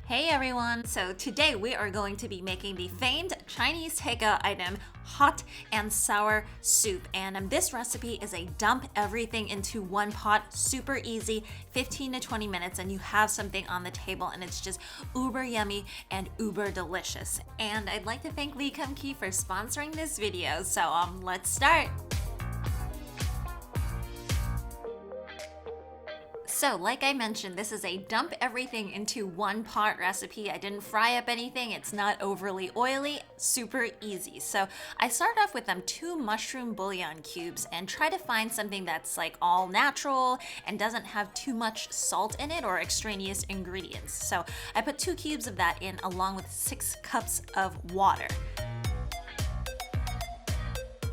Hey everyone! So today we are going to be making the famed Chinese takeout item, hot and sour soup. And this recipe is a dump everything into one pot, super easy, 15 to 20 minutes, and you have something on the table and it's just uber yummy and uber delicious. And I'd like to thank Lee Kum-Kee for sponsoring this video, so let's start! So like I mentioned, this is a dump everything into one pot recipe. I didn't fry up anything. It's not overly oily, super easy. So I started off with 2 mushroom bouillon cubes and try to find something that's like all natural and doesn't have too much salt in it or extraneous ingredients. So I put 2 cubes of that in along with 6 cups of water.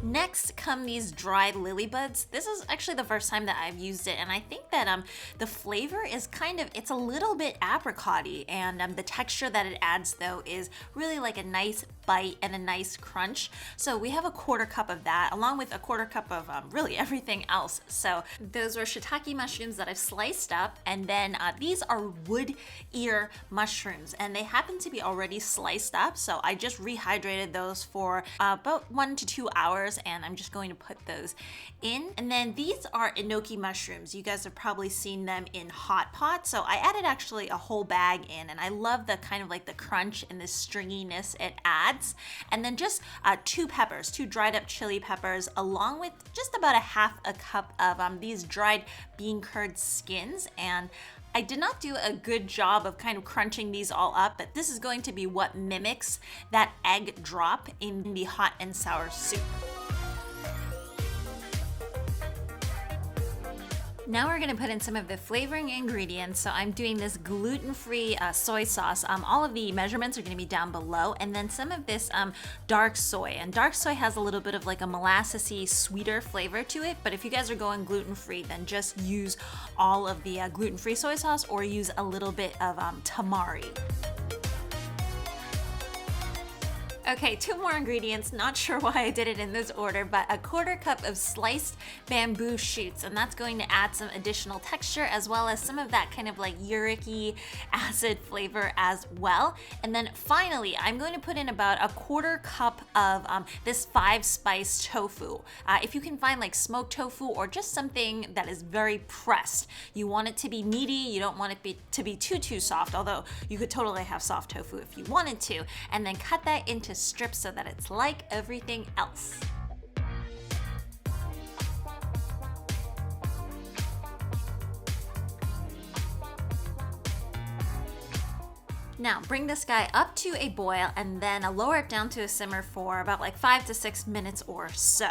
Next come these dried lily buds. This is actually the first time that I've used it, and I think that the flavor is it's a little bit apricot-y, and the texture that it adds though is really like a nice bite and a nice crunch. So we have a 1/4 cup of that along with a 1/4 cup of really everything else. So those were shiitake mushrooms that I've sliced up, and then these are wood ear mushrooms, and they happen to be already sliced up, so I just rehydrated those for about 1 to 2 hours, and I'm just going to put those in. And then these are enoki mushrooms. You guys have probably seen them in hot pot, so I added actually a whole bag in, and I love the kind of like the crunch and the stringiness it adds. And then just 2 peppers, 2 dried up chili peppers, along with just about a 1/2 cup of these dried bean curd skins. And I did not do a good job of kind of crunching these all up, but this is going to be what mimics that egg drop in the hot and sour soup. Now we're gonna put in some of the flavoring ingredients. So I'm doing this gluten-free soy sauce. All of the measurements are gonna be down below. And then some of this dark soy. And dark soy has a little bit of like a molassesy, sweeter flavor to it. But if you guys are going gluten-free, then just use all of the gluten-free soy sauce or use a little bit of tamari. Okay, 2 more ingredients. Not sure why I did it in this order, but a 1/4 cup of sliced bamboo shoots, and that's going to add some additional texture as well as some of that kind of like uric-y acid flavor as well. And then finally, I'm going to put in about a 1/4 cup of this 5-spice tofu. If you can find like smoked tofu or just something that is very pressed, you want it to be meaty, you don't want it to be too soft, although you could totally have soft tofu if you wanted to, and then cut that into strips so that it's like everything else. Now bring this guy up to a boil and then lower it down to a simmer for about like 5 to 6 minutes or so.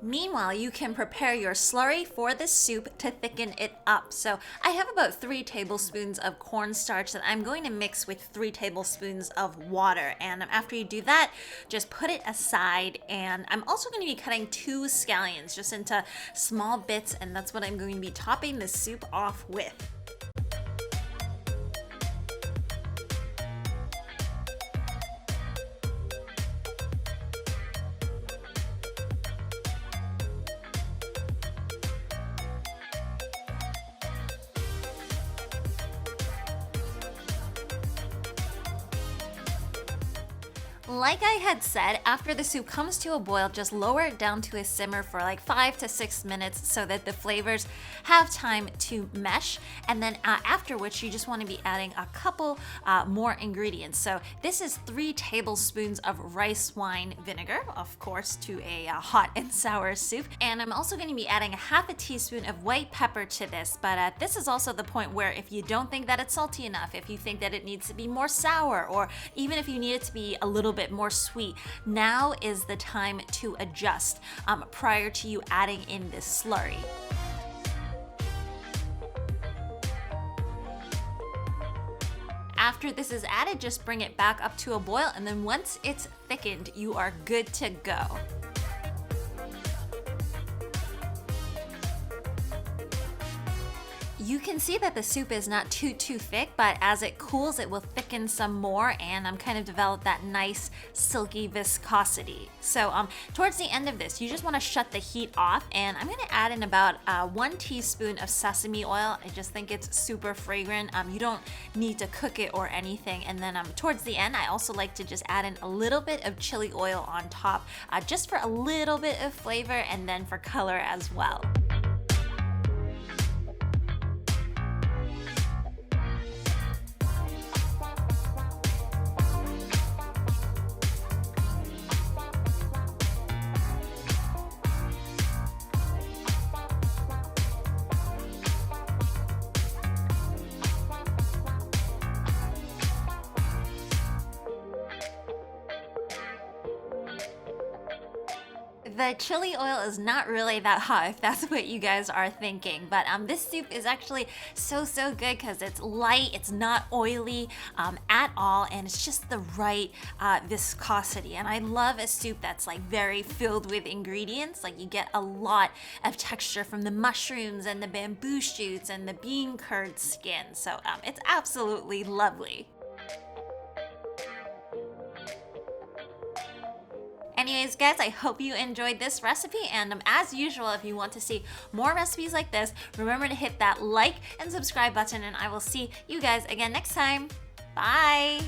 Meanwhile, you can prepare your slurry for the soup to thicken it up. So I have about 3 tablespoons of cornstarch that I'm going to mix with 3 tablespoons of water. And after you do that, just put it aside. And I'm also going to be cutting 2 scallions just into small bits, and that's what I'm going to be topping the soup off with. Like I had said, after the soup comes to a boil, just lower it down to a simmer for like 5 to 6 minutes so that the flavors have time to mesh. And then after which you just want to be adding a couple more ingredients. So this is 3 tablespoons of rice wine vinegar, of course, to a hot and sour soup. And I'm also going to be adding a 1/2 teaspoon of white pepper to this. But this is also the point where if you don't think that it's salty enough, if you think that it needs to be more sour, or even if you need it to be a little bit more sweet, now is the time to adjust prior to you adding in this slurry. After this is added, just bring it back up to a boil, and then once it's thickened, you are good to go. You can see that the soup is not too thick, but as it cools, it will thicken some more and kind of develop that nice silky viscosity. So towards the end of this, you just want to shut the heat off, and I'm going to add in about 1 teaspoon of sesame oil. I just think it's super fragrant. You don't need to cook it or anything. And then towards the end, I also like to just add in a little bit of chili oil on top, just for a little bit of flavor and then for color as well. The chili oil is not really that hot if that's what you guys are thinking, but this soup is actually so good because it's light, it's not oily at all, and it's just the right viscosity. And I love a soup that's like very filled with ingredients. Like you get a lot of texture from the mushrooms and the bamboo shoots and the bean curd skin. So it's absolutely lovely. Anyways, guys, I hope you enjoyed this recipe, and as usual, if you want to see more recipes like this, remember to hit that like and subscribe button, and I will see you guys again next time. Bye!